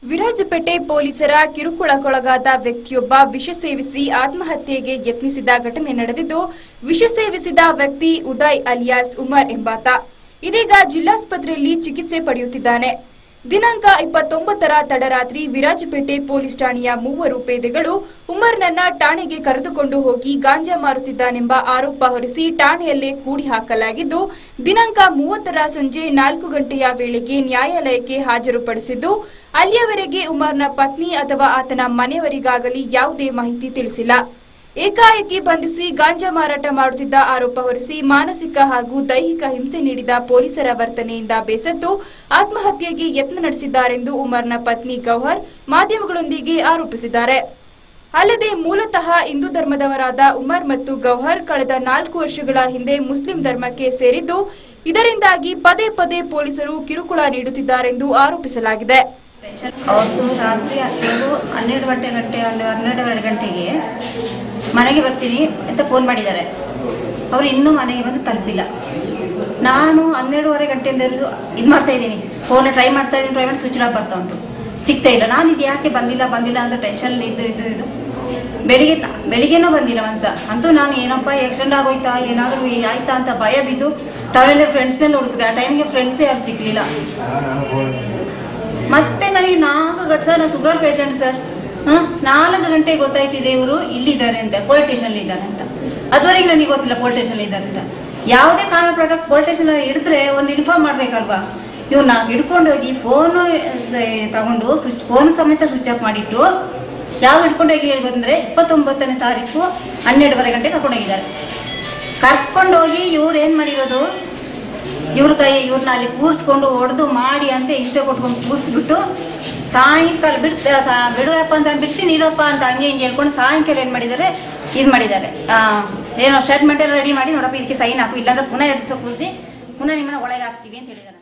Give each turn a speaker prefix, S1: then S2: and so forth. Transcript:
S1: ವಿರಾಜಪೇಟೆ ಪೊಲೀಸರ ಕಿರುಕುಳಕ್ಕೊಳಗಾದ ವ್ಯಕ್ತಿಯೊಬ್ಬ ವಿಷ ಸೇವಿಸಿ ಆತ್ಮಹತ್ಯೆಗೆ ಯತ್ನಿಸಿದ ಘಟನೆ ನಡೆದಿದ್ದು, ವಿಷ ಸೇವಿಸಿದ ವ್ಯಕ್ತಿ ಉದಯ್ ಅಲಿಯಾಸ್ ಉಮರ್ ಎಂಬಾತ ಇದೀಗ ಜಿಲ್ಲಾಸ್ಪತ್ರೆಯಲ್ಲಿ ಚಿಕಿತ್ಸೆ ಪಡೆಯುತ್ತಿದ್ದಾನೆ. ದಿನಾಂಕ 29ರ ತಡರಾತ್ರಿ ವಿರಾಜಪೇಟೆ ಪೊಲೀಸ್ ಠಾಣೆಯ 3 ಪೇದೆಗಳು ಉಮರ್ನನ್ನ ಠಾಣೆಗೆ ಕರೆದುಕೊಂಡು ಹೋಗಿ ಗಾಂಜಾ ಮಾರುತ್ತಿದ್ದಾನೆಂಬ ಆರೋಪ ಹೊರಿಸಿ ಠಾಣೆಯಲ್ಲೇ ಕೂಡಿ ಹಾಕಲಾಗಿದ್ದು, ದಿನಾಂಕ 30ರ ಸಂಜೆ 4 ಗಂಟೆಯ ವೇಳೆಗೆ ನ್ಯಾಯಾಲಯಕ್ಕೆ ಹಾಜರುಪಡಿಸಿದ್ದು, ಅಲ್ಲಿಯವರೆಗೆ ಉಮರ್ನ ಪತ್ನಿ ಅಥವಾ ಆತನ ಮನೆಯವರಿಗಾಗಲಿ ಯಾವುದೇ ಮಾಹಿತಿ ತಿಳಿಸಿಲ್ಲ. ಏಕಾಏಕಿ ಬಂಧಿಸಿ ಗಾಂಜಾ ಮಾರಾಟ ಮಾಡುತ್ತಿದ್ದ ಆರೋಪ ಹೊರಿಸಿ ಮಾನಸಿಕ ಹಾಗೂ ದೈಹಿಕ ಹಿಂಸೆ ನೀಡಿದ ಪೊಲೀಸರ ವರ್ತನೆಯಿಂದ ಬೇಸತ್ತು ಆತ್ಮಹತ್ಯೆಗೆ ಯತ್ನ ನಡೆಸಿದ್ದಾರೆಂದು ಉಮರ್ನ ಪತ್ನಿ ಗೌಹರ್ ಮಾಧ್ಯಮಗಳೊಂದಿಗೆ ಆರೋಪಿಸಿದ್ದಾರೆ. ಅಲ್ಲದೆ ಮೂಲತಃ ಹಿಂದೂ ಧರ್ಮದವರಾದ ಉಮರ್ ಮತ್ತು ಗೌಹರ್ ಕಳೆದ 4 ವರ್ಷಗಳ ಹಿಂದೆ ಮುಸ್ಲಿಂ ಧರ್ಮಕ್ಕೆ ಸೇರಿದ್ದು, ಇದರಿಂದಾಗಿ ಪದೇ ಪದೇ ಪೊಲೀಸರು ಕಿರುಕುಳ ನೀಡುತ್ತಿದ್ದಾರೆಂದು ಆರೋಪಿಸಲಾಗಿದೆ.
S2: ಅವತ್ತು ರಾತ್ರಿ 12 ಗಂಟೆಗೆ ಮನೆಗೆ ಬರ್ತೀನಿ ಅಂತ ಫೋನ್ ಮಾಡಿದ್ದಾರೆ. ಅವರು ಇನ್ನೂ ಮನೆಗೆ ಬಂದು ತಲುಪಿಲ್ಲ. ನಾನು 12:30 ಗಂಟೆಯಿಂದ ಇದು ಮಾಡ್ತಾ ಇದ್ದೀನಿ, ಫೋನ್ ಟ್ರೈ ಮಾಡ್ತಾ ಇದ್ದೀನಿ, ಸ್ವಿಚ್ ಆಫ್ ಬರ್ತಾ ಉಂಟು, ಸಿಗ್ತಾ ಇಲ್ಲ. ನಾನು ಇದು ಯಾಕೆ ಬಂದಿಲ್ಲ ಅಂತ ಟೆನ್ಷನ್ ಇದ್ದು ಬೆಳಿಗ್ಗೆನೂ ಬಂದಿಲ್ಲ ಒಂದ್ಸ. ಅಂತೂ ನಾನು ಏನಪ್ಪ ಆಕ್ಸಿಡೆಂಟ್ ಆಗೋಯ್ತಾ, ಏನಾದರೂ ಆಯ್ತಾ ಅಂತ ಭಯ ಬಿದ್ದು ಟವರಲ್ಲಿ ಫ್ರೆಂಡ್ಸ್ನೆಲ್ಲ ಹುಡುಕಿದೆ. ಆ ಟೈಮ್ಗೆ ಫ್ರೆಂಡ್ಸೇ ಯಾರು ಸಿಗ್ಲಿಲ್ಲ. ಮತ್ತೆ ನನಗೆ 4 ಗಂಟೆ ಸರ್, ನಾನು ಶುಗರ್ ಪೇಷಂಟ್ ಸರ್, 4 ಗಂಟೆಗೆ ಗೊತ್ತಾಯ್ತಿದೆ ಇವರು ಇಲ್ಲಿದ್ದಾರೆ ಅಂತ, ಪೊಲೀಸ್ ಸ್ಟೇಷನ್ ಇದ್ದಾರೆ ಅಂತ. ಅದುವರೆಗೆ ನನಗೆ ಗೊತ್ತಿಲ್ಲ ಪೊಲೀಸ್ ಸ್ಟೇಷನ್ ಇದ್ದಾರೆ ಅಂತ. ಯಾವುದೇ ಕಾರಣ ಪ್ರಕಾರ ಪೊಲೀಸ್ ಸ್ಟೇಷನ್ ಹಿಡಿದ್ರೆ ಒಂದು ಇನ್ಫಾರ್ಮ್ ಮಾಡ್ಬೇಕಲ್ವಾ. ಇವ್ರು ನಾವು ಹಿಡ್ಕೊಂಡೋಗಿ ಫೋನು ತಗೊಂಡು ಫೋನ್ ಸಮೇತ ಸ್ವಿಚ್ ಆಫ್ ಮಾಡಿಟ್ಟು ಯಾವ ಹಿಡ್ಕೊಂಡೋಗಿ ಬಂದರೆ 29ನೇ ತಾರೀಕು 12:30 ಗಂಟೆಗೆ ಕರ್ಕೊಂಡೋಗಿದ್ದಾರೆ. ಕರ್ಕೊಂಡೋಗಿ ಇವ್ರು ಏನು ಮಾಡಿರೋದು, ಇವ್ರನ್ನ ಅಲ್ಲಿ ಕೂರಿಸ್ಕೊಂಡು ಹೊಡೆದು ಮಾಡಿ ಅಂತ ಹಿಂಸೆ ಕೊಟ್ಕೊಂಡು ಕೂರಿಸ್ಬಿಟ್ಟು ಸಾಯಂಕಾಲ ಬಿಡುವಪ್ಪ ಅಂತ ಬಿಡ್ತೀನಿ ಇರಪ್ಪ ಅಂತ ಹಂಗೆ ಹೇಳ್ಕೊಂಡು ಸಾಯಂಕಾಲ ಏನು ಮಾಡಿದ್ದಾರೆ, ಇದು ಮಾಡಿದ್ದಾರೆ, ಏನೋ ಸ್ಟೇಟ್ಮೆಂಟ್ ಎಲ್ಲ ರೆಡಿ ಮಾಡಿ, ನೋಡಪ್ಪ ಇದಕ್ಕೆ ಸೈನ್ ಹಾಕು, ಇಲ್ಲಾಂದ್ರೆ ಪುನಃ 2 ದಿವಸ ಕೂರಿಸಿ ಪುನಃ ನಿಮ್ಮನ್ನ ಒಳಗೆ ಹಾಕ್ತೀವಿ ಅಂತ ಹೇಳಿದ್ದಾರೆ.